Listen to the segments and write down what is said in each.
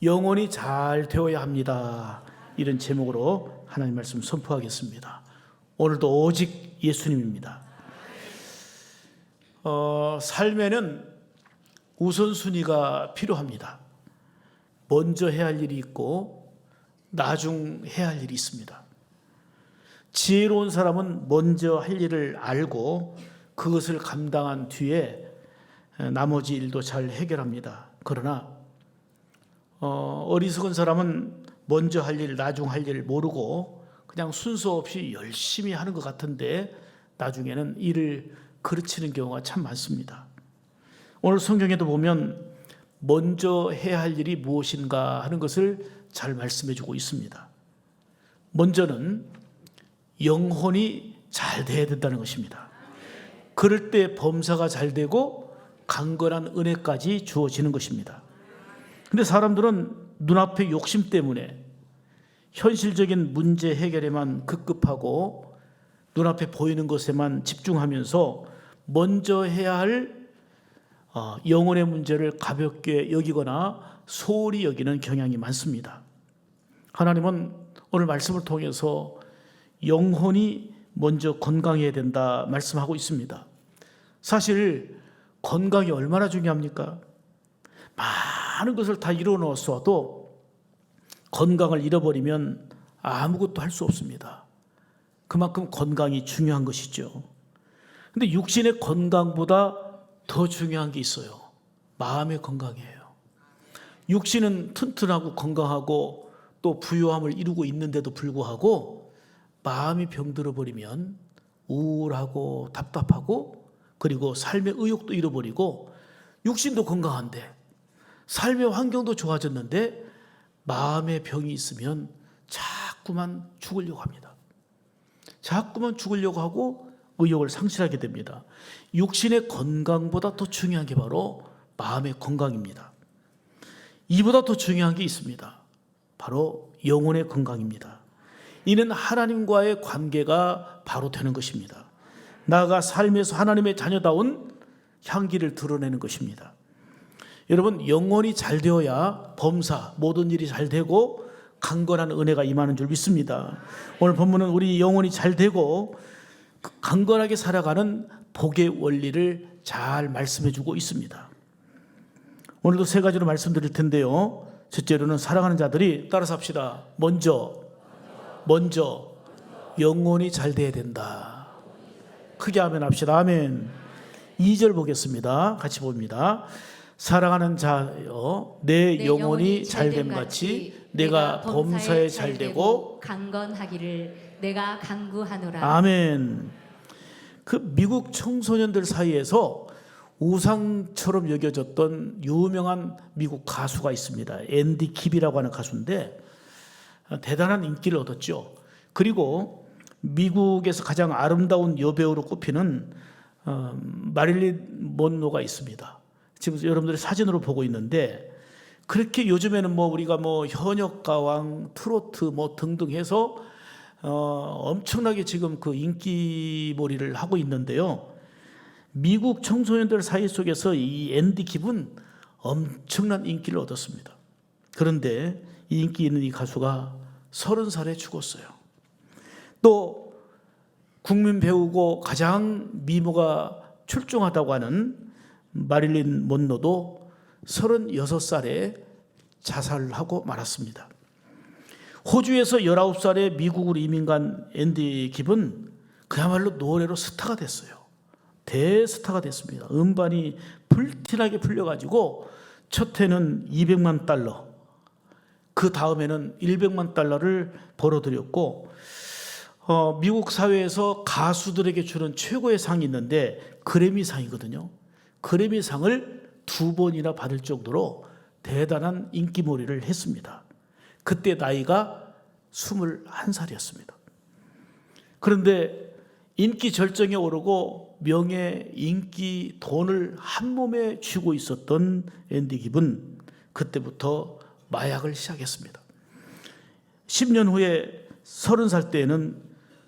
영혼이 잘 되어야 합니다. 이런 제목으로 하나님 말씀 선포하겠습니다. 오늘도 오직 예수님입니다. 삶에는 우선순위가 필요합니다. 먼저 해야 할 일이 있고 나중 해야 할 일이 있습니다. 지혜로운 사람은 먼저 할 일을 알고 그것을 감당한 뒤에 나머지 일도 잘 해결합니다. 그러나 어리석은 사람은 먼저 할 일, 나중 할 일 모르고 그냥 순서 없이 열심히 하는 것 같은데 나중에는 일을 그르치는 경우가 참 많습니다. 오늘 성경에도 보면 먼저 해야 할 일이 무엇인가 하는 것을 잘 말씀해 주고 있습니다. 먼저는 영혼이 잘 돼야 된다는 것입니다. 그럴 때 범사가 잘 되고 강건한 은혜까지 주어지는 것입니다. 근데 사람들은 눈앞의 욕심 때문에 현실적인 문제 해결에만 급급하고 눈앞에 보이는 것에만 집중하면서 먼저 해야 할 영혼의 문제를 가볍게 여기거나 소홀히 여기는 경향이 많습니다. 하나님은 오늘 말씀을 통해서 영혼이 먼저 건강해야 된다 말씀하고 있습니다. 사실 건강이 얼마나 중요합니까? 많은 것을 다 이루어 놓았어도 건강을 잃어버리면 아무것도 할 수 없습니다. 그만큼 건강이 중요한 것이죠. 근데 육신의 건강보다 더 중요한 게 있어요. 마음의 건강이에요. 육신은 튼튼하고 건강하고 또 부유함을 이루고 있는데도 불구하고 마음이 병들어 버리면 우울하고 답답하고 그리고 삶의 의욕도 잃어버리고 육신도 건강한데 삶의 환경도 좋아졌는데 마음의 병이 있으면 자꾸만 죽으려고 합니다. 자꾸만 죽으려고 하고 의욕을 상실하게 됩니다. 육신의 건강보다 더 중요한 게 바로 마음의 건강입니다. 이보다 더 중요한 게 있습니다. 바로 영혼의 건강입니다. 이는 하나님과의 관계가 바로 되는 것입니다. 나아가 삶에서 하나님의 자녀다운 향기를 드러내는 것입니다. 여러분, 영혼이 잘 되어야 범사, 모든 일이 잘 되고 강건한 은혜가 임하는 줄 믿습니다. 오늘 본문은 우리 영혼이 잘 되고 강건하게 살아가는 복의 원리를 잘 말씀해 주고 있습니다. 오늘도 세 가지로 말씀드릴 텐데요. 첫째로는 사랑하는 자들이 따라서 합시다. 먼저 영혼이 잘 돼야 된다. 크게 아멘 합시다. 아멘. 2절 보겠습니다. 같이 봅니다. 사랑하는 자여, 내 영혼이 잘됨 같이 내가 범사에 잘되고 강건하기를 내가 간구하노라. 아멘. 그 미국 청소년들 사이에서 우상처럼 여겨졌던 유명한 미국 가수가 있습니다. 앤디 깁이라고 하는 가수인데 대단한 인기를 얻었죠. 그리고 미국에서 가장 아름다운 여배우로 꼽히는 마릴린 먼로가 있습니다. 지금 여러분들이 사진으로 보고 있는데 그렇게 요즘에는 우리가 현역가왕, 트로트 등등 해서 엄청나게 지금 그 인기몰이를 하고 있는데요. 미국 청소년들 사이 속에서 이 앤디 깁은 엄청난 인기를 얻었습니다. 그런데 이 인기 있는 이 가수가 30살에 죽었어요. 또 국민 배우고 가장 미모가 출중하다고 하는 마릴린 먼로도 36살에 자살하고 말았습니다. 호주에서 19살에 미국으로 이민 간 앤디 깁은 그야말로 노래로 스타가 됐어요. 대스타가 됐습니다. 음반이 불티나게 풀려가지고 첫 해는 200만 달러, 그 다음에는 100만 달러를 벌어들였고 미국 사회에서 가수들에게 주는 최고의 상이 있는데 그래미상이거든요. 그래미상을 2번이나 받을 정도로 대단한 인기몰이를 했습니다. 그때 나이가 21살이었습니다. 그런데 인기 절정에 오르고 명예, 인기, 돈을 한 몸에 쥐고 있었던 앤디 깁은 그때부터 마약을 시작했습니다. 10년 후에 30살 때에는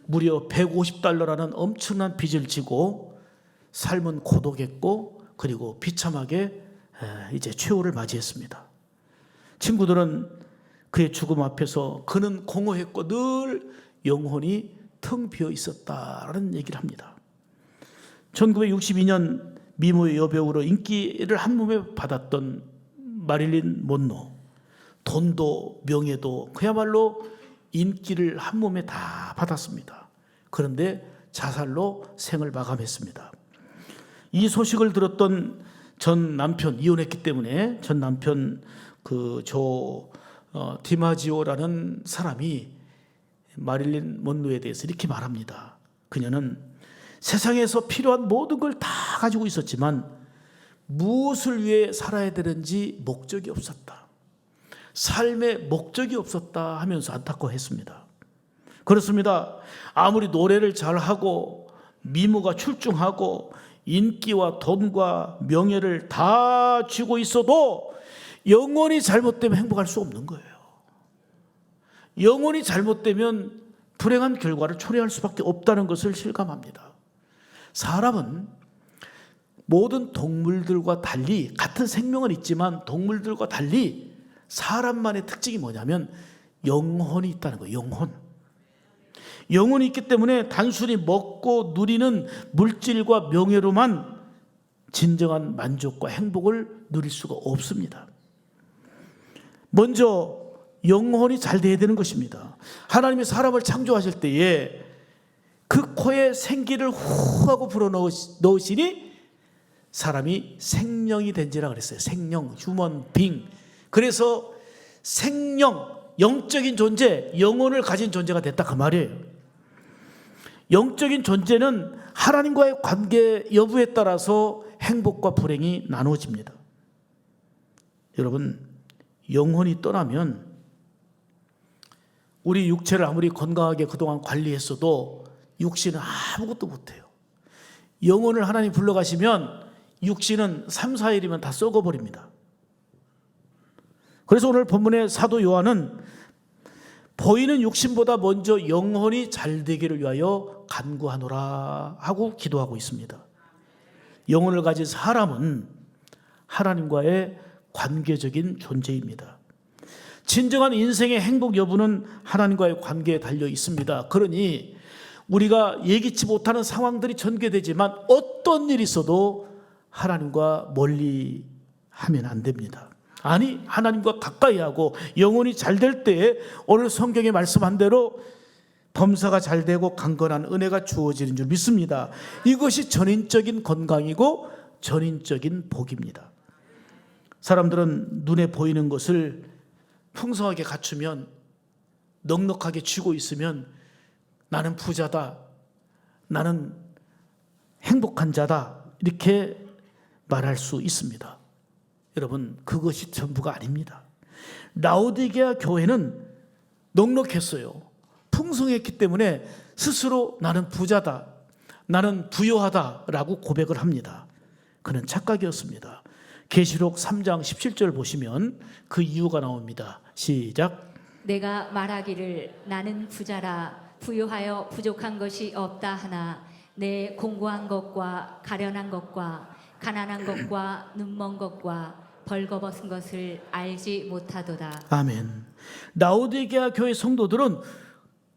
무려 150달러라는 엄청난 빚을 지고 삶은 고독했고 그리고 비참하게 이제 최후를 맞이했습니다. 친구들은 그의 죽음 앞에서 그는 공허했고 늘 영혼이 텅 비어 있었다라는 얘기를 합니다. 1962년 미모의 여배우로 인기를 한 몸에 받았던 마릴린 먼로, 돈도 명예도 그야말로 인기를 한 몸에 다 받았습니다. 그런데 자살로 생을 마감했습니다. 이 소식을 들었던 전 남편, 이혼했기 때문에 전 남편 디마지오라는 사람이 마릴린 먼로에 대해서 이렇게 말합니다. 그녀는 세상에서 필요한 모든 걸 다 가지고 있었지만 무엇을 위해 살아야 되는지 목적이 없었다. 삶에 목적이 없었다 하면서 안타까워했습니다. 그렇습니다. 아무리 노래를 잘하고 미모가 출중하고 인기와 돈과 명예를 다 쥐고 있어도 영혼이 잘못되면 행복할 수 없는 거예요. 영혼이 잘못되면 불행한 결과를 초래할 수밖에 없다는 것을 실감합니다. 사람은 모든 동물들과 달리 같은 생명은 있지만 동물들과 달리 사람만의 특징이 뭐냐면 영혼이 있다는 거예요. 영혼이 있기 때문에 단순히 먹고 누리는 물질과 명예로만 진정한 만족과 행복을 누릴 수가 없습니다. 먼저 영혼이 잘 돼야 되는 것입니다. 하나님이 사람을 창조하실 때에 그 코에 생기를 후 하고 불어넣으시니 사람이 생명이 된지라 그랬어요. 생명, 휴먼 빙. 그래서 생명, 영적인 존재, 영혼을 가진 존재가 됐다 그 말이에요. 영적인 존재는 하나님과의 관계 여부에 따라서 행복과 불행이 나눠집니다. 여러분, 영혼이 떠나면 우리 육체를 아무리 건강하게 그동안 관리했어도 육신은 아무것도 못해요. 영혼을 하나님 불러가시면 육신은 3, 4일이면 다 썩어버립니다. 그래서 오늘 본문의 사도 요한은 보이는 육신보다 먼저 영혼이 잘 되기를 위하여 간구하노라 하고 기도하고 있습니다. 영혼을 가진 사람은 하나님과의 관계적인 존재입니다. 진정한 인생의 행복 여부는 하나님과의 관계에 달려 있습니다. 그러니 우리가 예기치 못하는 상황들이 전개되지만 어떤 일이 있어도 하나님과 멀리 하면 안 됩니다. 아니, 하나님과 가까이 하고 영혼이 잘 될 때에 오늘 성경에 말씀한 대로 범사가 잘 되고 강건한 은혜가 주어지는 줄 믿습니다. 이것이 전인적인 건강이고 전인적인 복입니다. 사람들은 눈에 보이는 것을 풍성하게 갖추면, 넉넉하게 쥐고 있으면 나는 부자다, 나는 행복한 자다 이렇게 말할 수 있습니다. 여러분, 그것이 전부가 아닙니다. 라오디게아 교회는 넉넉했어요. 풍성했기 때문에 스스로 나는 부자다, 나는 부유하다라고 고백을 합니다. 그는 착각이었습니다. 계시록 3장 17절 보시면 그 이유가 나옵니다. 시작. 내가 말하기를 나는 부자라 부유하여 부족한 것이 없다 하나 내 공고한 것과 가련한 것과 가난한 것과 눈먼 것과 벌거벗은 것을 알지 못하도다. 아멘. 라오디게아 교회 성도들은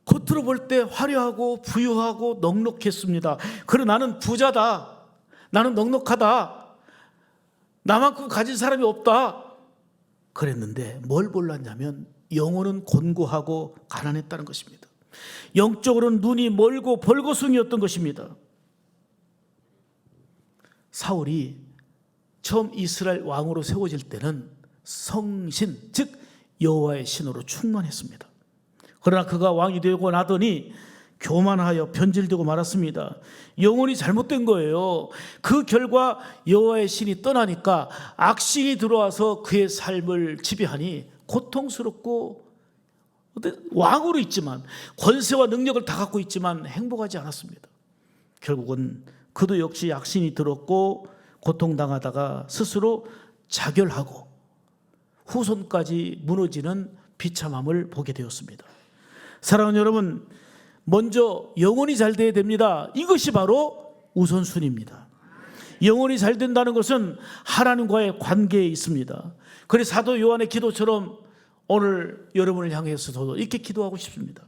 겉으로 볼 때 화려하고 부유하고 넉넉했습니다. 그러나 나는 부자다, 나는 넉넉하다, 나만큼 가진 사람이 없다 그랬는데 뭘 몰랐냐면 영혼은 곤고하고 가난했다는 것입니다. 영적으로는 눈이 멀고 벌거숭이었던 것입니다. 사울이 처음 이스라엘 왕으로 세워질 때는 성신, 즉 여호와의 신으로 충만했습니다. 그러나 그가 왕이 되고 나더니 교만하여 변질되고 말았습니다. 영혼이 잘못된 거예요. 그 결과 여호와의 신이 떠나니까 악신이 들어와서 그의 삶을 지배하니 고통스럽고 왕으로 있지만 권세와 능력을 다 갖고 있지만 행복하지 않았습니다. 결국은 그도 역시 악신이 들었고 고통당하다가 스스로 자결하고 후손까지 무너지는 비참함을 보게 되었습니다. 사랑하는 여러분, 먼저 영혼이 잘 돼야 됩니다. 이것이 바로 우선순위입니다. 영혼이 잘 된다는 것은 하나님과의 관계에 있습니다. 그래서 사도 요한의 기도처럼 오늘 여러분을 향해서도 이렇게 기도하고 싶습니다.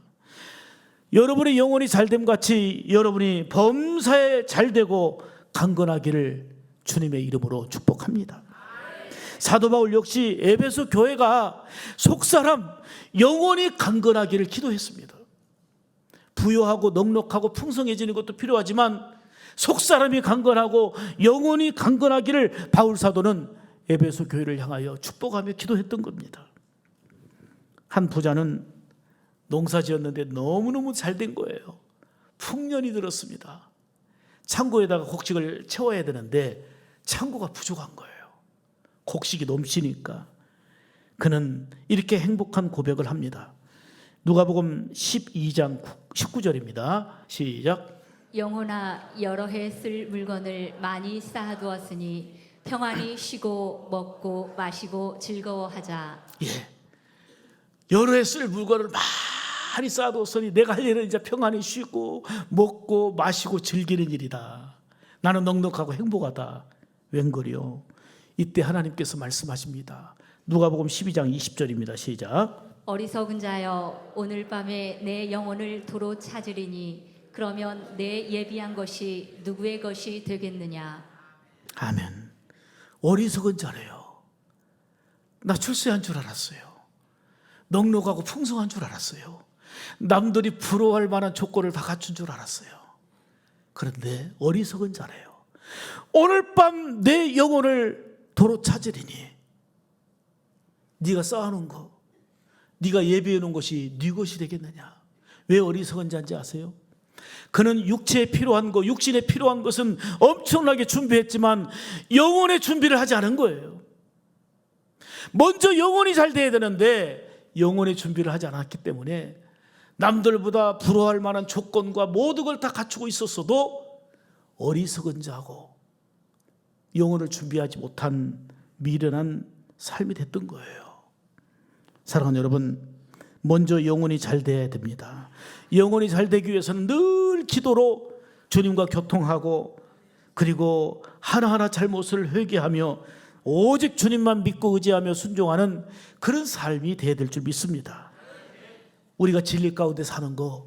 여러분의 영혼이 잘됨 같이 여러분이 범사에 잘되고 강건하기를 주님의 이름으로 축복합니다. 사도 바울 역시 에베소 교회가 속사람 영혼이 강건하기를 기도했습니다. 부유하고 넉넉하고 풍성해지는 것도 필요하지만 속사람이 강건하고 영혼이 강건하기를 바울 사도는 에베소 교회를 향하여 축복하며 기도했던 겁니다. 한 부자는 농사 지었는데 너무너무 잘된 거예요. 풍년이 들었습니다. 창고에다가 곡식을 채워야 되는데 창고가 부족한 거예요. 곡식이 넘치니까. 그는 이렇게 행복한 고백을 합니다. 누가복음 12장 19절입니다. 시작. 영혼아 여러 해 쓸 물건을 많이 쌓아두었으니 평안히 쉬고 먹고 마시고 즐거워하자. 예, 여러 해 쓸 물건을 많이 쌓아두었으니 내가 할 일은 이제 평안히 쉬고 먹고 마시고 즐기는 일이다. 나는 넉넉하고 행복하다. 웬걸이요. 이때 하나님께서 말씀하십니다. 누가복음 12장 20절입니다. 시작. 어리석은 자여 오늘 밤에 내 영혼을 도로 찾으리니 그러면 내 예비한 것이 누구의 것이 되겠느냐. 아멘. 어리석은 자래요. 나 출세한 줄 알았어요. 넉넉하고 풍성한 줄 알았어요. 남들이 부러워할 만한 조건을 다 갖춘 줄 알았어요. 그런데 어리석은 자래요. 오늘 밤 내 영혼을 도로 찾으리니 네가 쌓아놓은 거, 네가 예비해 놓은 것이 네 것이 되겠느냐. 왜 어리석은 자인지 아세요? 그는 육체에 필요한 것, 육신에 필요한 것은 엄청나게 준비했지만 영혼의 준비를 하지 않은 거예요. 먼저 영혼이 잘 돼야 되는데 영혼의 준비를 하지 않았기 때문에 남들보다 부러워할 만한 조건과 모든 걸 다 갖추고 있었어도 어리석은 자고 영혼을 준비하지 못한 미련한 삶이 됐던 거예요. 사랑하는 여러분, 먼저 영혼이 잘 돼야 됩니다. 영혼이 잘 되기 위해서는 늘 기도로 주님과 교통하고 그리고 하나하나 잘못을 회개하며 오직 주님만 믿고 의지하며 순종하는 그런 삶이 돼야 될 줄 믿습니다. 우리가 진리 가운데 사는 거,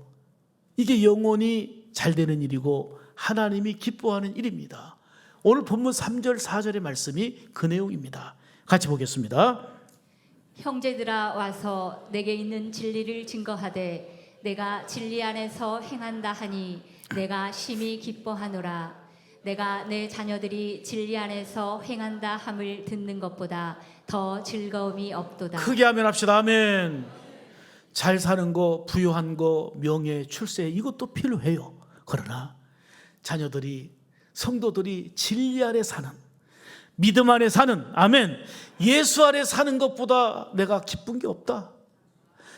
이게 영혼이 잘 되는 일이고 하나님이 기뻐하는 일입니다. 오늘 본문 3절 4절의 말씀이 그 내용입니다. 같이 보겠습니다. 형제들아 와서 내게 있는 진리를 증거하되 내가 진리 안에서 행한다 하니 내가 심히 기뻐하노라. 내가 내 자녀들이 진리 안에서 행한다 함을 듣는 것보다 더 즐거움이 없도다. 크게 아멘 합시다. 아멘. 잘 사는 거, 부유한 거, 명예, 출세 이것도 필요해요. 그러나 자녀들이, 성도들이 진리 안에 사는, 믿음 안에 사는, 아멘, 예수 안에 사는 것보다 내가 기쁜 게 없다.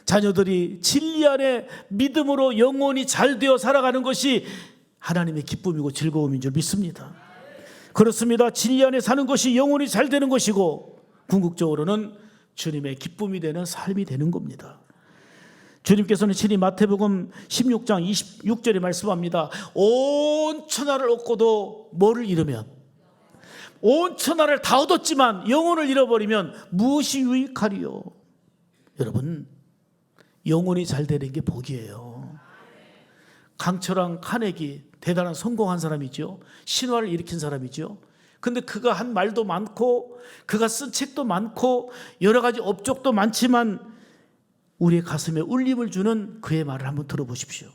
자녀들이 진리 안에 믿음으로 영혼이 잘 되어 살아가는 것이 하나님의 기쁨이고 즐거움인 줄 믿습니다. 그렇습니다. 진리 안에 사는 것이 영혼이 잘 되는 것이고 궁극적으로는 주님의 기쁨이 되는 삶이 되는 겁니다. 주님께서는 친히 마태복음 16장 26절에 말씀합니다. 온 천하를 얻고도 뭐를 잃으면, 온 천하를 다 얻었지만 영혼을 잃어버리면 무엇이 유익하리요? 여러분, 영혼이 잘 되는 게 복이에요. 강철왕 카네기 대단한 성공한 사람이죠. 신화를 일으킨 사람이죠. 근데 그가 한 말도 많고 그가 쓴 책도 많고 여러 가지 업적도 많지만 우리의 가슴에 울림을 주는 그의 말을 한번 들어보십시오.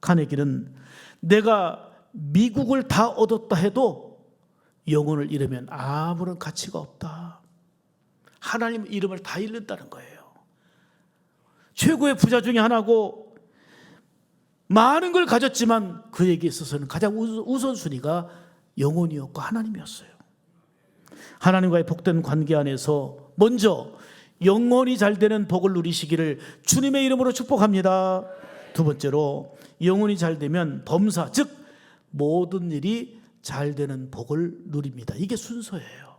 카네기는 내가 미국을 다 얻었다 해도 영혼을 잃으면 아무런 가치가 없다. 하나님 이름을 다 잃는다는 거예요. 최고의 부자 중에 하나고 많은 걸 가졌지만 그에게 있어서는 가장 우선순위가 영혼이었고 하나님이었어요. 하나님과의 복된 관계 안에서 먼저 영혼이 잘 되는 복을 누리시기를 주님의 이름으로 축복합니다. 두 번째로 영혼이 잘 되면 범사, 즉 모든 일이 잘 되는 복을 누립니다. 이게 순서예요.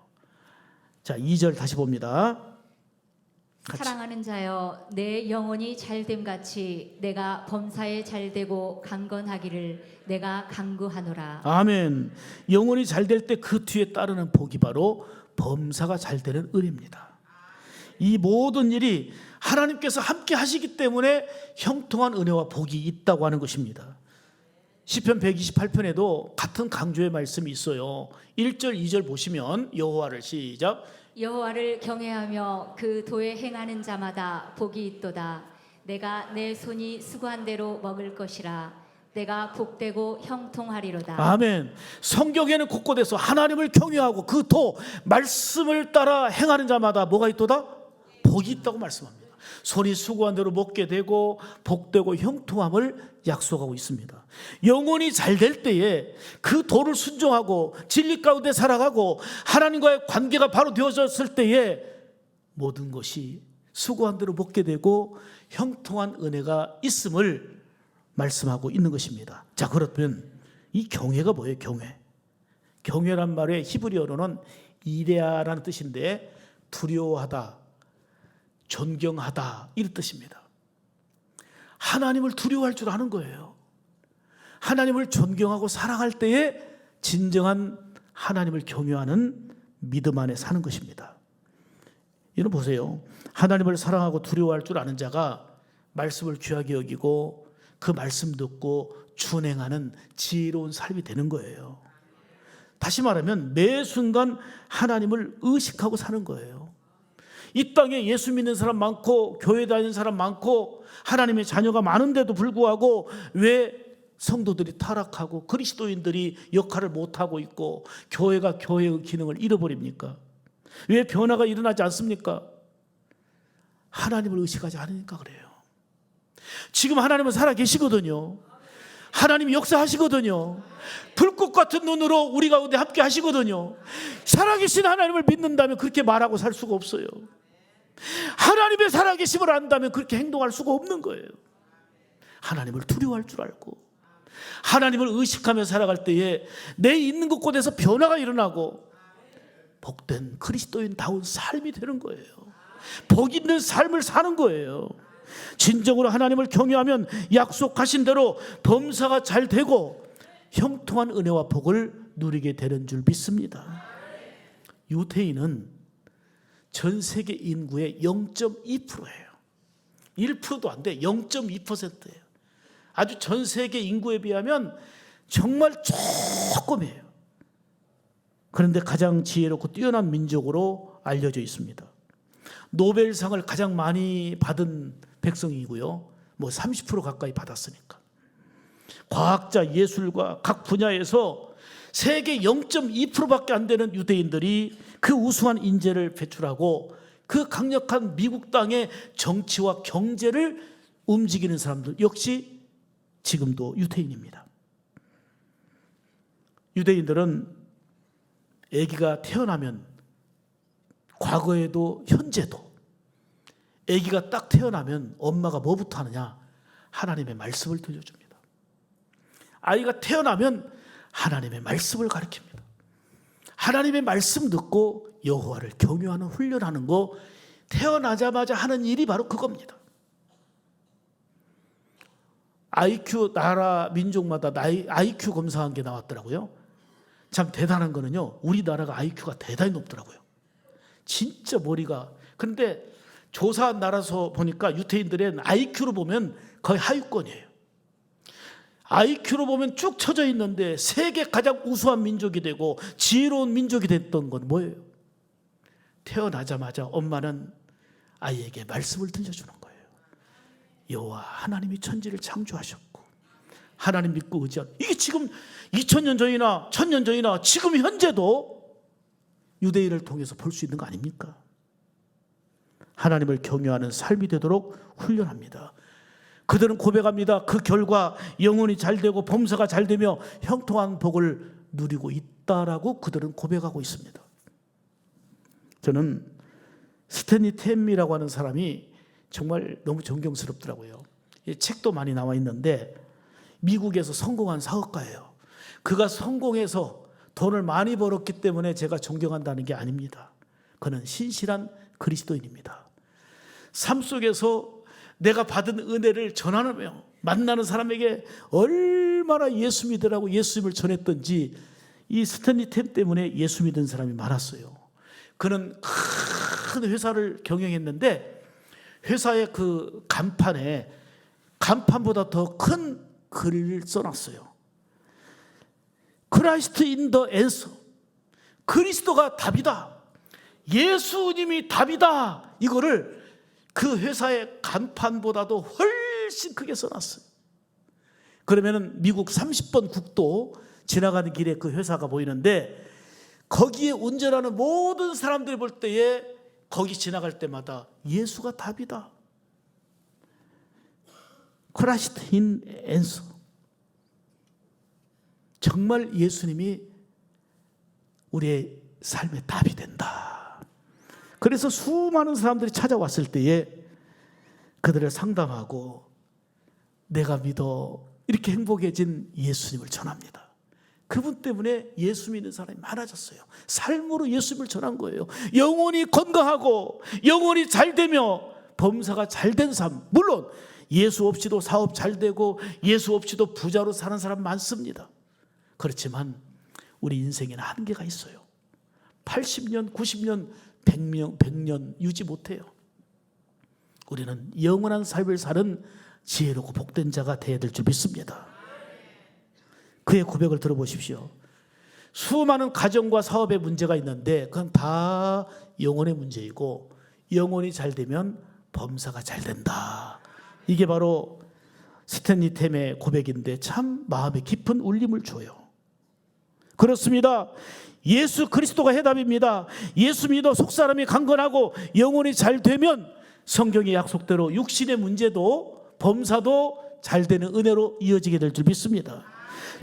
자, 2절 다시 봅니다. 같이. 사랑하는 자여 내 영혼이 잘됨 같이 내가 범사에 잘되고 강건하기를 내가 간구하노라. 아멘. 영혼이 잘 될 때 그 뒤에 따르는 복이 바로 범사가 잘 되는 은입니다. 이 모든 일이 하나님께서 함께 하시기 때문에 형통한 은혜와 복이 있다고 하는 것입니다. 시편 128편에도 같은 강조의 말씀이 있어요. 1절 2절 보시면 여호와를 시작. 여호와를 경외하며 그 도에 행하는 자마다 복이 있도다. 내가 내 손이 수고한 대로 먹을 것이라. 내가 복되고 형통하리로다. 아멘. 성경에는 곳곳에서 하나님을 경외하고 그 도 말씀을 따라 행하는 자마다 뭐가 있도다? 복이 있다고 말씀합니다. 손이 수고한 대로 먹게 되고 복되고 형통함을 약속하고 있습니다. 영혼이 잘 될 때에 그 도를 순종하고 진리 가운데 살아가고 하나님과의 관계가 바로 되어졌을 때에 모든 것이 수고한 대로 먹게 되고 형통한 은혜가 있음을 말씀하고 있는 것입니다. 자, 그렇다면 이 경외가 뭐예요? 경외란 말의 히브리어로는 이레아라는 뜻인데 두려워하다, 존경하다 이런 뜻입니다. 하나님을 두려워할 줄 아는 거예요. 하나님을 존경하고 사랑할 때에 진정한 하나님을 경외하는 믿음 안에 사는 것입니다. 이런 보세요. 하나님을 사랑하고 두려워할 줄 아는 자가 말씀을 귀하게 여기고 그 말씀 듣고 준행하는 지혜로운 삶이 되는 거예요. 다시 말하면 매 순간 하나님을 의식하고 사는 거예요. 이 땅에 예수 믿는 사람 많고 교회 다니는 사람 많고 하나님의 자녀가 많은데도 불구하고 왜 성도들이 타락하고 그리스도인들이 역할을 못하고 있고 교회가 교회의 기능을 잃어버립니까? 왜 변화가 일어나지 않습니까? 하나님을 의식하지 않으니까 그래요. 지금 하나님은 살아계시거든요. 하나님이 역사하시거든요. 불꽃 같은 눈으로 우리 가운데 함께 하시거든요. 살아계신 하나님을 믿는다면 그렇게 말하고 살 수가 없어요. 하나님의 살아계심을 안다면 그렇게 행동할 수가 없는 거예요. 하나님을 두려워할 줄 알고 하나님을 의식하며 살아갈 때에 내 있는 곳곳에서 변화가 일어나고 복된 그리스도인다운 삶이 되는 거예요. 복 있는 삶을 사는 거예요. 진정으로 하나님을 경외하면 약속하신 대로 범사가 잘 되고 형통한 은혜와 복을 누리게 되는 줄 믿습니다. 유대인은 전 세계 인구의 0.2%예요. 1%도 안 돼. 0.2%예요. 아주 전 세계 인구에 비하면 정말 조금이에요. 그런데 가장 지혜롭고 뛰어난 민족으로 알려져 있습니다. 노벨상을 가장 많이 받은 백성이고요. 뭐 30% 가까이 받았으니까. 과학자, 예술가 각 분야에서 세계 0.2%밖에 안 되는 유대인들이 그 우수한 인재를 배출하고 그 강력한 미국 땅의 정치와 경제를 움직이는 사람들 역시 지금도 유대인입니다. 유대인들은 아기가 태어나면 과거에도 현재도 아기가 딱 태어나면 엄마가 뭐부터 하느냐? 하나님의 말씀을 들려줍니다. 아이가 태어나면 하나님의 말씀을 가르칩니다. 하나님의 말씀 듣고 여호와를 경외하는 훈련하는 거 태어나자마자 하는 일이 바로 그겁니다. IQ 나라 민족마다 IQ 검사한 게 나왔더라고요. 참 대단한 거는요. 우리나라가 IQ가 대단히 높더라고요. 진짜 머리가. 그런데 조사한 나라에서 보니까 유태인들은 IQ로 보면 거의 하위권이에요. IQ로 보면 쭉 쳐져 있는데 세계 가장 우수한 민족이 되고 지혜로운 민족이 됐던 건 뭐예요? 태어나자마자 엄마는 아이에게 말씀을 들려주는 거예요. 여호와 하나님이 천지를 창조하셨고 하나님 믿고 의지하는, 이게 지금 2000년 전이나 1000년 전이나 지금 현재도 유대인을 통해서 볼 수 있는 거 아닙니까? 하나님을 경외하는 삶이 되도록 훈련합니다. 그들은 고백합니다. 그 결과 영혼이 잘되고 범사가 잘되며 형통한 복을 누리고 있다라고 그들은 고백하고 있습니다. 저는 스탠리 템미라고 하는 사람이 정말 너무 존경스럽더라고요. 책도 많이 나와 있는데 미국에서 성공한 사업가예요. 그가 성공해서 돈을 많이 벌었기 때문에 제가 존경한다는 게 아닙니다. 그는 신실한 그리스도인입니다. 삶 속에서 내가 받은 은혜를 전하며 만나는 사람에게 얼마나 예수 믿으라고 예수님을 전했던지 이 스탠리 템 때문에 예수 믿은 사람이 많았어요. 그는 큰 회사를 경영했는데 회사의 그 간판에 간판보다 더 큰 글을 써놨어요. 크라이스트 인 더 앤서. 그리스도가 답이다. 예수님이 답이다. 이거를 그 회사의 간판보다도 훨씬 크게 써놨어요. 그러면은 미국 30번 국도 지나가는 길에 그 회사가 보이는데 거기에 운전하는 모든 사람들이 볼 때에 거기 지나갈 때마다 예수가 답이다. 크라이스트 인 앤서. 정말 예수님이 우리의 삶의 답이 된다. 그래서 수많은 사람들이 찾아왔을 때에 그들을 상담하고 내가 믿어 이렇게 행복해진 예수님을 전합니다. 그분 때문에 예수 믿는 사람이 많아졌어요. 삶으로 예수님을 전한 거예요. 영혼이 건강하고 영혼이 잘되며 범사가 잘된 삶. 물론 예수 없이도 사업 잘되고 예수 없이도 부자로 사는 사람 많습니다. 그렇지만 우리 인생에는 한계가 있어요. 80년, 90년, 100년 유지 못해요. 우리는 영원한 삶을 사는 지혜롭고 복된 자가 되어야 될 줄 믿습니다. 그의 고백을 들어보십시오. 수많은 가정과 사업에 문제가 있는데 그건 다 영혼의 문제이고 영혼이 잘 되면 범사가 잘 된다. 이게 바로 스탠리 템의 고백인데 참 마음에 깊은 울림을 줘요. 그렇습니다. 예수 그리스도가 해답입니다. 예수 믿어 속사람이 강건하고 영혼이 잘 되면 성경의 약속대로 육신의 문제도 범사도 잘 되는 은혜로 이어지게 될 줄 믿습니다.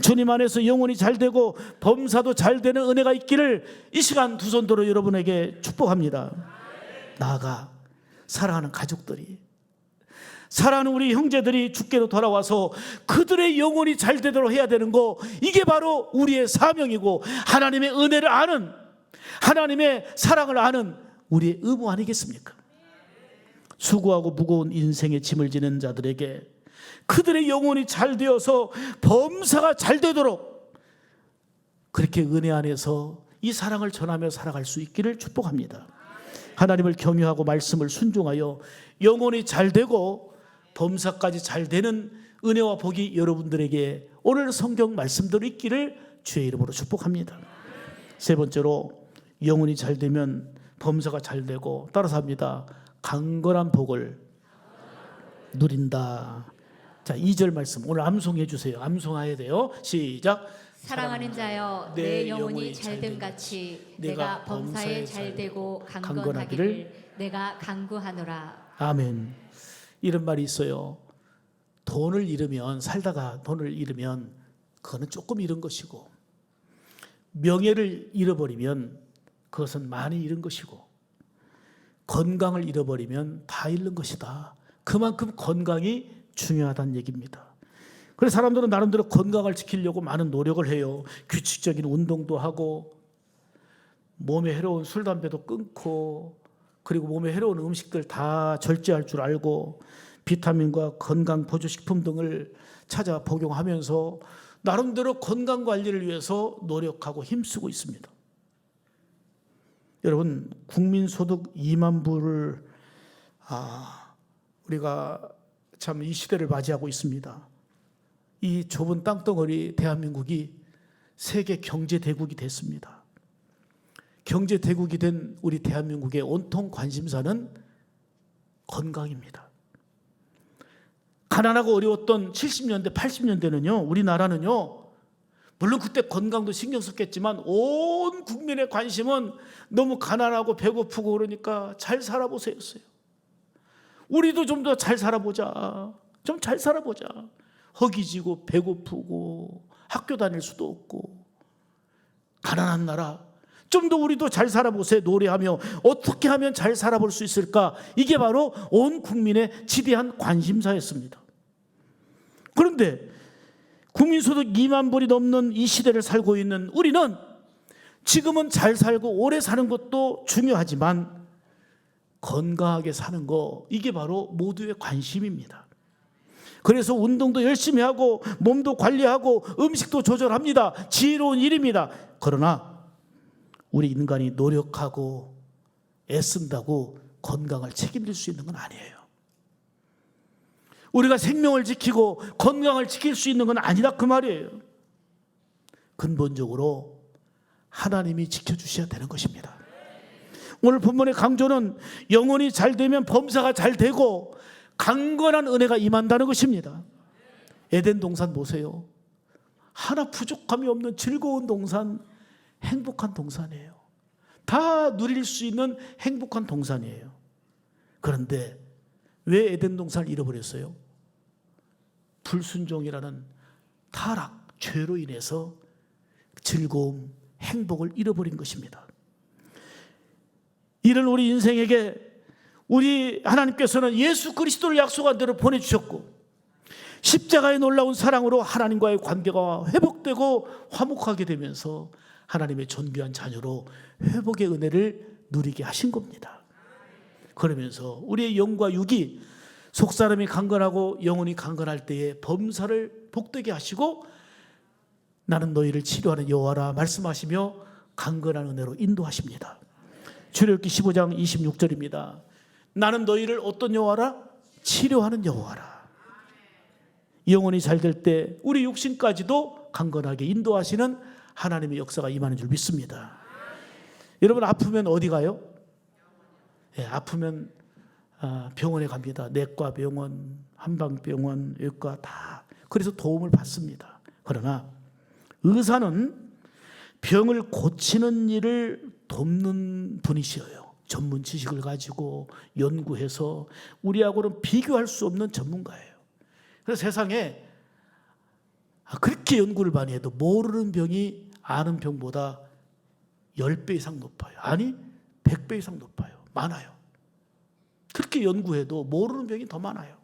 주님 안에서 영혼이 잘 되고 범사도 잘 되는 은혜가 있기를 이 시간 두 손 들어 여러분에게 축복합니다. 나아가 사랑하는 가족들이, 사랑하는 우리 형제들이 주께로 돌아와서 그들의 영혼이 잘 되도록 해야 되는 거, 이게 바로 우리의 사명이고 하나님의 은혜를 아는, 하나님의 사랑을 아는 우리의 의무 아니겠습니까? 수고하고 무거운 인생의 짐을 지는 자들에게 그들의 영혼이 잘 되어서 범사가 잘 되도록 그렇게 은혜 안에서 이 사랑을 전하며 살아갈 수 있기를 축복합니다. 하나님을 경외하고 말씀을 순종하여 영혼이 잘 되고 범사까지 잘 되는 은혜와 복이 여러분들에게 오늘 성경 말씀대로 있기를 주의 이름으로 축복합니다. 세 번째로 영혼이 잘 되면 범사가 잘 되고, 따라서 합니다. 강건한 복을 누린다. 자, 2절 말씀 오늘 암송해 주세요. 암송해야 돼요. 시작. 사랑하는 자여 내 영혼이 잘됨 같이 내가 범사에 잘되고 강건하기를 내가 간구하노라. 아멘. 이런 말이 있어요. 돈을 잃으면, 살다가 돈을 잃으면 그거는 조금 잃은 것이고, 명예를 잃어버리면 그것은 많이 잃은 것이고, 건강을 잃어버리면 다 잃는 것이다. 그만큼 건강이 중요하다는 얘기입니다. 그래서 사람들은 나름대로 건강을 지키려고 많은 노력을 해요. 규칙적인 운동도 하고, 몸에 해로운 술, 담배도 끊고, 그리고 몸에 해로운 음식들 다 절제할 줄 알고, 비타민과 건강 보조식품 등을 찾아 복용하면서 나름대로 건강 관리를 위해서 노력하고 힘쓰고 있습니다. 여러분, 국민소득 2만 불을 우리가 참 이 시대를 맞이하고 있습니다. 이 좁은 땅덩어리 대한민국이 세계 경제 대국이 됐습니다. 경제 대국이 된 우리 대한민국의 온통 관심사는 건강입니다. 가난하고 어려웠던 70년대, 80년대는요, 우리나라는요, 물론 그때 건강도 신경 썼겠지만 온 국민의 관심은 너무 가난하고 배고프고 그러니까 잘 살아보세요였어요. 우리도 좀 더 잘 살아보자. 좀 잘 살아보자. 허기지고 배고프고 학교 다닐 수도 없고 가난한 나라, 좀 더 우리도 잘 살아보세요 노래하며 어떻게 하면 잘 살아볼 수 있을까? 이게 바로 온 국민의 지대한 관심사였습니다. 그런데 국민소득 2만 불이 넘는 이 시대를 살고 있는 우리는 지금은 잘 살고 오래 사는 것도 중요하지만 건강하게 사는 거, 이게 바로 모두의 관심입니다. 그래서 운동도 열심히 하고 몸도 관리하고 음식도 조절합니다. 지혜로운 일입니다. 그러나 우리 인간이 노력하고 애쓴다고 건강을 책임질 수 있는 건 아니에요. 우리가 생명을 지키고 건강을 지킬 수 있는 건 아니라 그 말이에요. 근본적으로 하나님이 지켜주셔야 되는 것입니다. 오늘 본문의 강조는 영혼이 잘 되면 범사가 잘 되고 강건한 은혜가 임한다는 것입니다. 에덴 동산 보세요. 하나 부족함이 없는 즐거운 동산, 행복한 동산이에요. 다 누릴 수 있는 행복한 동산이에요. 그런데 왜 에덴 동산을 잃어버렸어요? 불순종이라는 타락, 죄로 인해서 즐거움, 행복을 잃어버린 것입니다. 이런 우리 인생에게 우리 하나님께서는 예수 그리스도를 약속한 대로 보내주셨고 십자가의 놀라운 사랑으로 하나님과의 관계가 회복되고 화목하게 되면서 하나님의 존귀한 자녀로 회복의 은혜를 누리게 하신 겁니다. 그러면서 우리의 영과 육이 속사람이 강건하고 영혼이 강건할 때에 범사를 복되게 하시고 나는 너희를 치료하는 여호와라 말씀하시며 강건한 은혜로 인도하십니다. 출애굽기 15장 26절입니다. 나는 너희를 어떤 여호와라? 치료하는 여호와라. 영혼이 잘 될 때 우리 육신까지도 강건하게 인도하시는 하나님의 역사가 임하는 줄 믿습니다. 여러분 아프면 어디 가요? 아프면 병원에 갑니다. 내과 병원, 한방병원, 외과 다. 그래서 도움을 받습니다. 그러나 의사는 병을 고치는 일을 돕는 분이시여요. 전문 지식을 가지고 연구해서 우리하고는 비교할 수 없는 전문가예요. 그래서 세상에 그렇게 연구를 많이 해도 모르는 병이 아는 병보다 10배 이상 높아요. 아니 100배 이상 높아요. 많아요. 그렇게 연구해도 모르는 병이 더 많아요.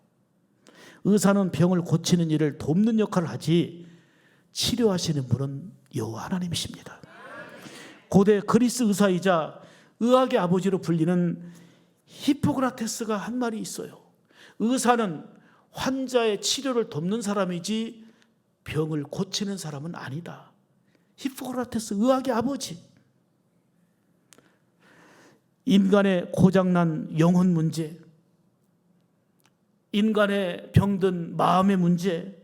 의사는 병을 고치는 일을 돕는 역할을 하지 치료하시는 분은 여호와 하나님이십니다. 고대 그리스 의사이자 의학의 아버지로 불리는 히포크라테스가 한 말이 있어요. 의사는 환자의 치료를 돕는 사람이지 병을 고치는 사람은 아니다. 히포크라테스 의학의 아버지. 인간의 고장난 영혼 문제, 인간의 병든 마음의 문제,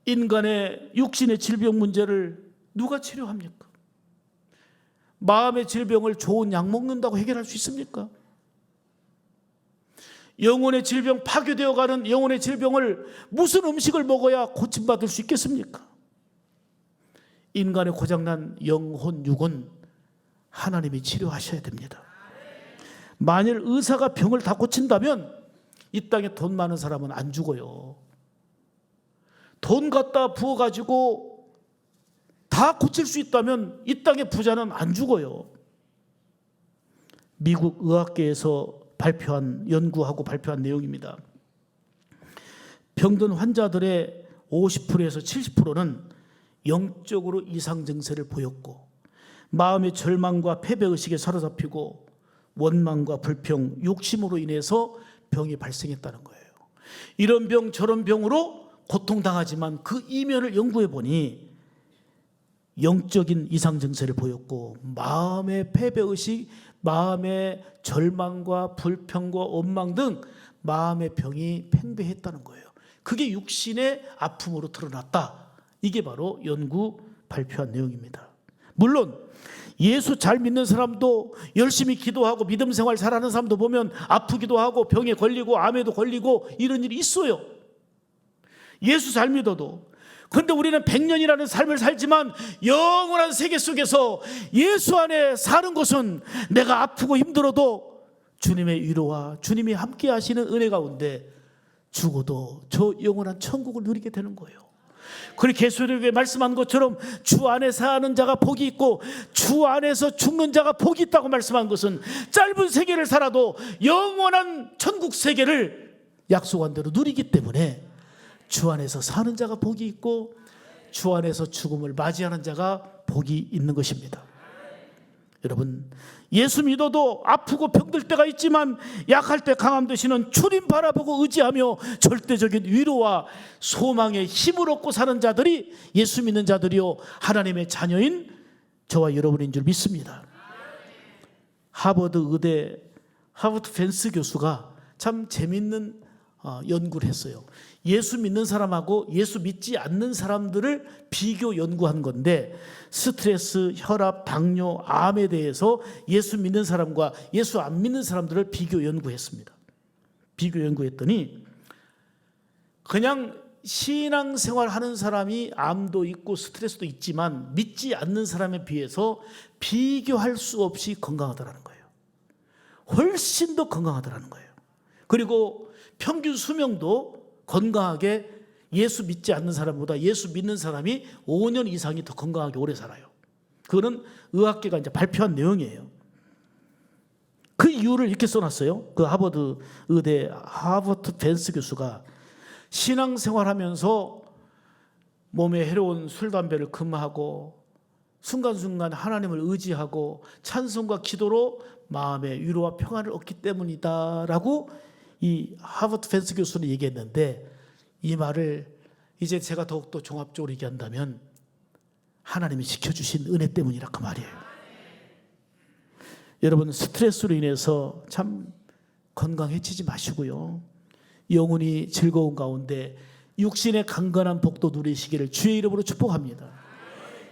인간의 육신의 질병 문제를 누가 치료합니까? 마음의 질병을 좋은 약 먹는다고 해결할 수 있습니까? 영혼의 질병, 파괴되어가는 영혼의 질병을 무슨 음식을 먹어야 고침받을 수 있겠습니까? 인간의 고장난 영혼, 육은 하나님이 치료하셔야 됩니다. 만일 의사가 병을 다 고친다면 이 땅에 돈 많은 사람은 안 죽어요. 돈 갖다 부어가지고 다 고칠 수 있다면 이 땅의 부자는 안 죽어요. 미국 의학계에서 연구하고 발표한 내용입니다. 병든 환자들의 50%에서 70%는 영적으로 이상 증세를 보였고 마음의 절망과 패배의식에 사로잡히고 원망과 불평, 욕심으로 인해서 병이 발생했다는 거예요. 이런 병 저런 병으로 고통당하지만 그 이면을 연구해 보니 영적인 이상 증세를 보였고 마음의 패배의식, 마음의 절망과 불평과 원망 등 마음의 병이 팽배했다는 거예요. 그게 육신의 아픔으로 드러났다. 이게 바로 연구 발표한 내용입니다. 물론 예수 잘 믿는 사람도 열심히 기도하고 믿음 생활 잘하는 사람도 보면 아프기도 하고 병에 걸리고 암에도 걸리고 이런 일이 있어요. 예수 잘 믿어도. 그런데 우리는 100년이라는 삶을 살지만 영원한 세계 속에서 예수 안에 사는 것은 내가 아프고 힘들어도 주님의 위로와 주님이 함께 하시는 은혜 가운데 죽어도 저 영원한 천국을 누리게 되는 거예요. 그리고 계시록에 말씀한 것처럼 주 안에 사는 자가 복이 있고 주 안에서 죽는 자가 복이 있다고 말씀한 것은 짧은 세계를 살아도 영원한 천국 세계를 약속한 대로 누리기 때문에 주 안에서 사는 자가 복이 있고 주 안에서 죽음을 맞이하는 자가 복이 있는 것입니다. 여러분 예수 믿어도 아프고 병들 때가 있지만 약할 때 강함 되시는 주님 바라보고 의지하며 절대적인 위로와 소망의 힘을 얻고 사는 자들이 예수 믿는 자들이요 하나님의 자녀인 저와 여러분인 줄 믿습니다. 하버드 의대 하버드 펜스 교수가 참 재밌는 연구를 했어요. 예수 믿는 사람하고 예수 믿지 않는 사람들을 비교 연구한 건데, 스트레스, 혈압, 당뇨, 암에 대해서 예수 믿는 사람과 예수 안 믿는 사람들을 비교 연구했습니다. 비교 연구했더니 그냥 신앙생활 하는 사람이 암도 있고 스트레스도 있지만 믿지 않는 사람에 비해서 비교할 수 없이 건강하다라는 거예요. 훨씬 더 건강하다라는 거예요. 그리고 평균 수명도 건강하게 예수 믿지 않는 사람보다 예수 믿는 사람이 5년 이상이 더 건강하게 오래 살아요. 그거는 의학계가 이제 발표한 내용이에요. 그 이유를 이렇게 써놨어요. 그 하버드 의대 하버드 펜스 교수가 신앙생활하면서 몸에 해로운 술, 담배를 금하고 순간순간 하나님을 의지하고 찬송과 기도로 마음의 위로와 평안을 얻기 때문이다라고 이 하버드 펜스 교수는 얘기했는데, 이 말을 이제 제가 더욱더 종합적으로 얘기한다면 하나님이 지켜주신 은혜 때문이라 그 말이에요. 여러분, 스트레스로 인해서 참 건강해지지 마시고요, 영혼이 즐거운 가운데 육신의 강건한 복도 누리시기를 주의 이름으로 축복합니다.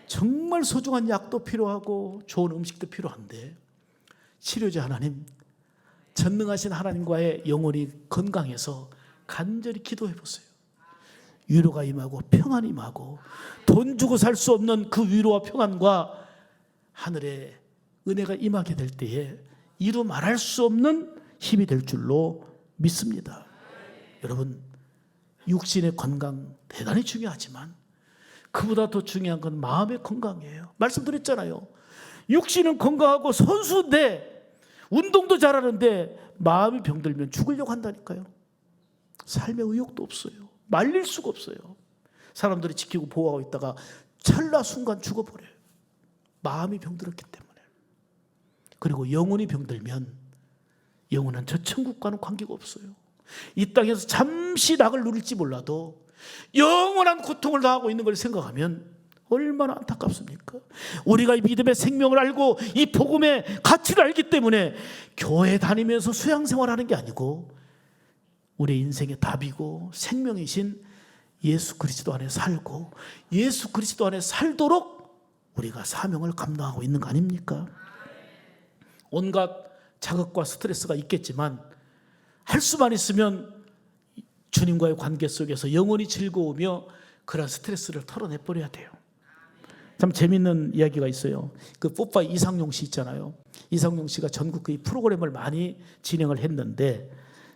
정말 소중한 약도 필요하고 좋은 음식도 필요한데, 치료자 하나님, 전능하신 하나님과의 영혼이 건강해서 간절히 기도해 보세요. 위로가 임하고 평안이 임하고 돈 주고 살 수 없는 그 위로와 평안과 하늘의 은혜가 임하게 될 때에 이루 말할 수 없는 힘이 될 줄로 믿습니다. 여러분, 육신의 건강 대단히 중요하지만 그보다 더 중요한 건 마음의 건강이에요. 말씀드렸잖아요. 육신은 건강하고 선수인데, 운동도 잘하는데 마음이 병들면 죽으려고 한다니까요. 삶의 의욕도 없어요. 말릴 수가 없어요. 사람들이 지키고 보호하고 있다가 찰나 순간 죽어버려요. 마음이 병들었기 때문에. 그리고 영혼이 병들면 영혼은 저 천국과는 관계가 없어요. 이 땅에서 잠시 낙을 누릴지 몰라도 영원한 고통을 당하고 있는 걸 생각하면 얼마나 안타깝습니까? 우리가 이 믿음의 생명을 알고 이 복음의 가치를 알기 때문에 교회 다니면서 수양생활하는 게 아니고 우리 인생의 답이고 생명이신 예수 그리스도 안에 살고 예수 그리스도 안에 살도록 우리가 사명을 감당하고 있는 거 아닙니까? 온갖 자극과 스트레스가 있겠지만 할 수만 있으면 주님과의 관계 속에서 영원히 즐거우며 그런 스트레스를 털어내버려야 돼요. 참 재밌는 이야기가 있어요. 그 뽀빠 이상용 씨 있잖아요. 이상용 씨가 전국 그 프로그램을 많이 진행을 했는데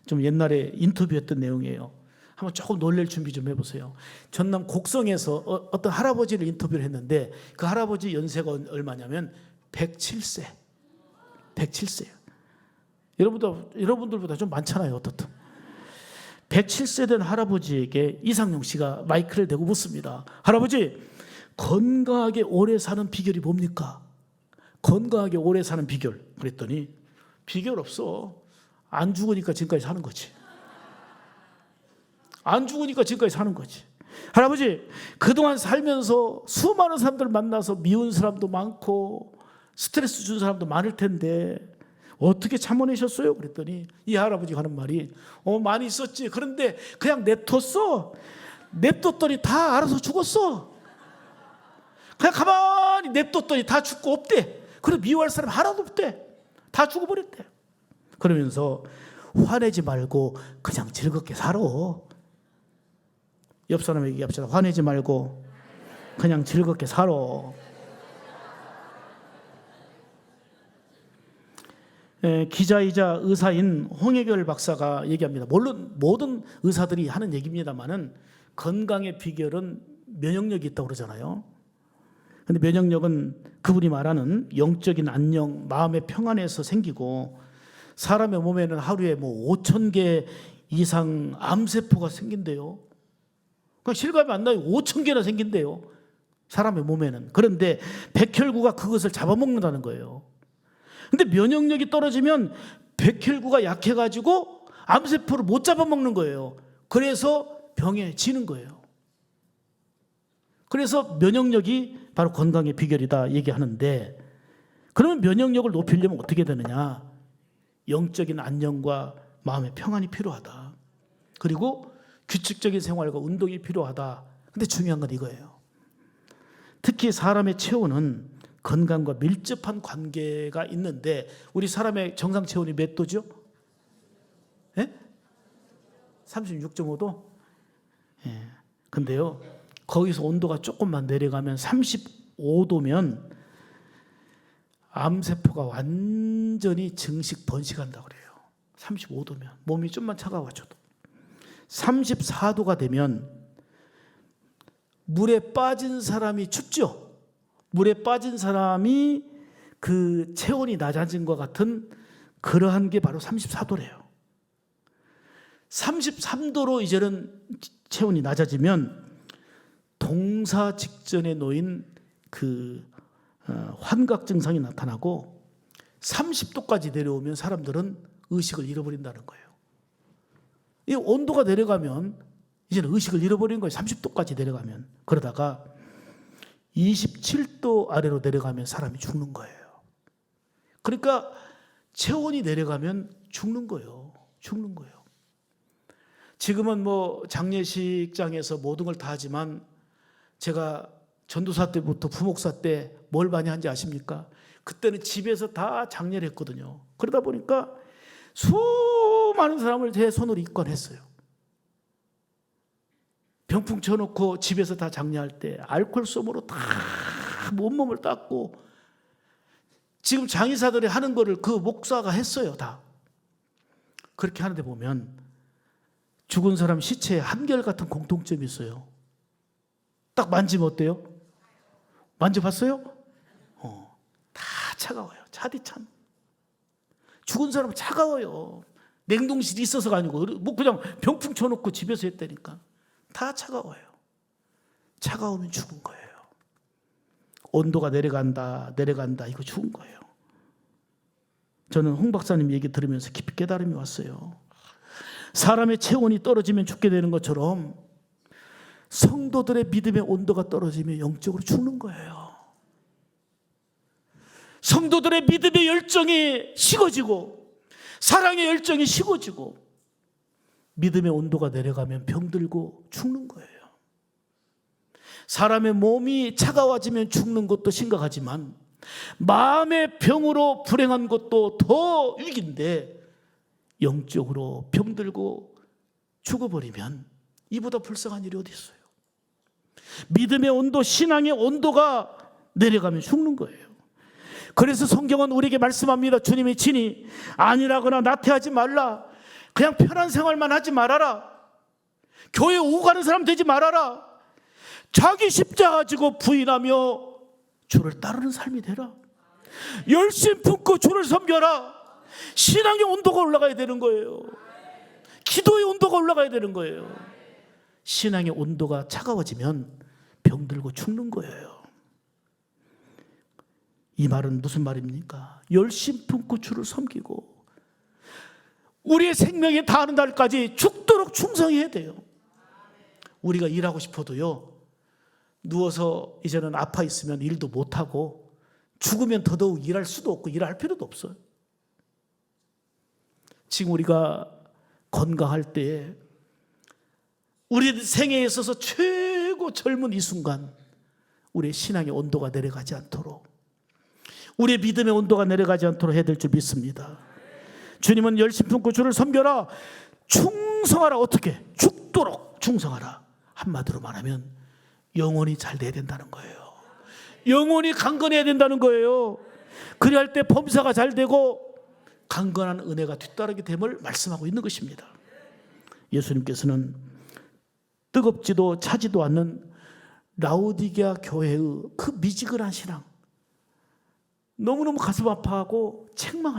좀 옛날에 인터뷰했던 내용이에요. 한번 조금 놀랄 준비 좀 해보세요. 전남 곡성에서 어떤 할아버지를 인터뷰를 했는데 그 할아버지 연세가 얼마냐면 107세. 107세예요. 여러분들보다 좀 많잖아요. 어떻든 107세 된 할아버지에게 이상용 씨가 마이크를 대고 묻습니다. 할아버지, 건강하게 오래 사는 비결이 뭡니까? 건강하게 오래 사는 비결. 그랬더니 비결 없어. 안 죽으니까 지금까지 사는 거지. 안 죽으니까 지금까지 사는 거지. 할아버지, 그동안 살면서 수많은 사람들 만나서 미운 사람도 많고 스트레스 준 사람도 많을 텐데 어떻게 참아내셨어요? 그랬더니 이 할아버지가 하는 말이 많이 있었지. 그런데 그냥 냅뒀어. 냅뒀더니 다 알아서 죽었어. 그냥 가만히 냅뒀더니 다 죽고 없대. 그래 미워할 사람 하나도 없대. 다 죽어버렸대. 그러면서 화내지 말고 그냥 즐겁게 살아. 옆 사람에게 얘기합시다. 화내지 말고 그냥 즐겁게 살아. 기자이자 의사인 홍혜결 박사가 얘기합니다. 물론 모든 의사들이 하는 얘기입니다만은 건강의 비결은 면역력이 있다고 그러잖아요. 근데 면역력은 그분이 말하는 영적인 안녕, 마음의 평안에서 생기고 사람의 몸에는 하루에 5,000개 이상 암세포가 생긴대요. 그러니까 실감이 안 나요. 5,000개나 생긴대요. 사람의 몸에는. 그런데 백혈구가 그것을 잡아먹는다는 거예요. 근데 면역력이 떨어지면 백혈구가 약해가지고 암세포를 못 잡아먹는 거예요. 그래서 병에 지는 거예요. 그래서 면역력이 바로 건강의 비결이다 얘기하는데, 그러면 면역력을 높이려면 어떻게 되느냐? 영적인 안정과 마음의 평안이 필요하다. 그리고 규칙적인 생활과 운동이 필요하다. 근데 중요한 건 이거예요. 특히 사람의 체온은 건강과 밀접한 관계가 있는데 우리 사람의 정상 체온이 몇 도죠? 36.5도? 예. 근데요, 거기서 온도가 조금만 내려가면 35도면 암세포가 완전히 증식 번식한다고 그래요. 35도면 몸이 좀만 차가워져도. 34도가 되면 물에 빠진 사람이 춥죠. 물에 빠진 사람이 그 체온이 낮아진 것 같은 그러한 게 바로 34도래요. 33도로 이제는 체온이 낮아지면 동사 직전에 놓인 그 환각 증상이 나타나고 30도까지 내려오면 사람들은 의식을 잃어버린다는 거예요. 이 온도가 내려가면 이제는 의식을 잃어버리는 거예요. 30도까지 내려가면. 그러다가 27도 아래로 내려가면 사람이 죽는 거예요. 그러니까 체온이 내려가면 죽는 거예요. 죽는 거예요. 지금은 뭐 장례식장에서 모든 걸 다 하지만 제가 전도사 때부터 부목사 때 뭘 많이 한지 아십니까? 그때는 집에서 다 장례를 했거든요. 그러다 보니까 수많은 사람을 제 손으로 입관했어요. 병풍 쳐놓고 집에서 다 장례할 때 알코올 솜으로 다 온몸을 닦고 지금 장의사들이 하는 거를 그 목사가 했어요. 다. 그렇게 하는데 보면 죽은 사람 시체에 한결같은 공통점이 있어요. 딱 만지면 어때요? 만져봤어요? 다 차가워요. 차디찬. 죽은 사람은 차가워요. 냉동실이 있어서가 아니고 뭐 그냥 병풍 쳐놓고 집에서 했다니까. 다 차가워요. 차가우면 죽은 거예요. 온도가 내려간다 이거 죽은 거예요. 저는 홍 박사님 얘기 들으면서 깊이 깨달음이 왔어요. 사람의 체온이 떨어지면 죽게 되는 것처럼 성도들의 믿음의 온도가 떨어지면 영적으로 죽는 거예요. 성도들의 믿음의 열정이 식어지고 사랑의 열정이 식어지고 믿음의 온도가 내려가면 병들고 죽는 거예요. 사람의 몸이 차가워지면 죽는 것도 심각하지만 마음의 병으로 불행한 것도 더 위기인데 영적으로 병들고 죽어버리면 이보다 불쌍한 일이 어디 있어요. 믿음의 온도, 신앙의 온도가 내려가면 죽는 거예요. 그래서 성경은 우리에게 말씀합니다. 주님이 친히 안일하거나 나태하지 말라. 그냥 편한 생활만 하지 말아라. 교회 오고 가는 사람 되지 말아라. 자기 십자가 지고 부인하며 주를 따르는 삶이 되라. 열심 품고 주를 섬겨라. 신앙의 온도가 올라가야 되는 거예요. 기도의 온도가 올라가야 되는 거예요. 신앙의 온도가 차가워지면 병들고 죽는 거예요. 이 말은 무슨 말입니까? 열심 품고 주를 섬기고 우리의 생명이 다하는 날까지 죽도록 충성해야 돼요. 우리가 일하고 싶어도요, 누워서 이제는 아파 있으면 일도 못하고 죽으면 더더욱 일할 수도 없고 일할 필요도 없어요. 지금 우리가 건강할 때 우리 생애에 있어서 최고 젊은 이 순간 우리의 신앙의 온도가 내려가지 않도록, 우리의 믿음의 온도가 내려가지 않도록 해야 될 줄 믿습니다. 주님은 열심 품고 주를 섬겨라. 충성하라. 어떻게? 죽도록 충성하라. 한마디로 말하면 영혼이 잘 돼야 된다는 거예요. 영혼이 강건해야 된다는 거예요. 그래야 할 때 범사가 잘 되고 강건한 은혜가 뒤따르게 됨을 말씀하고 있는 것입니다. 예수님께서는 뜨겁지도 차지도 않는 라오디게아 교회의 그 미지근한 신앙, 너무너무 가슴 아파하고 책망하셨어요.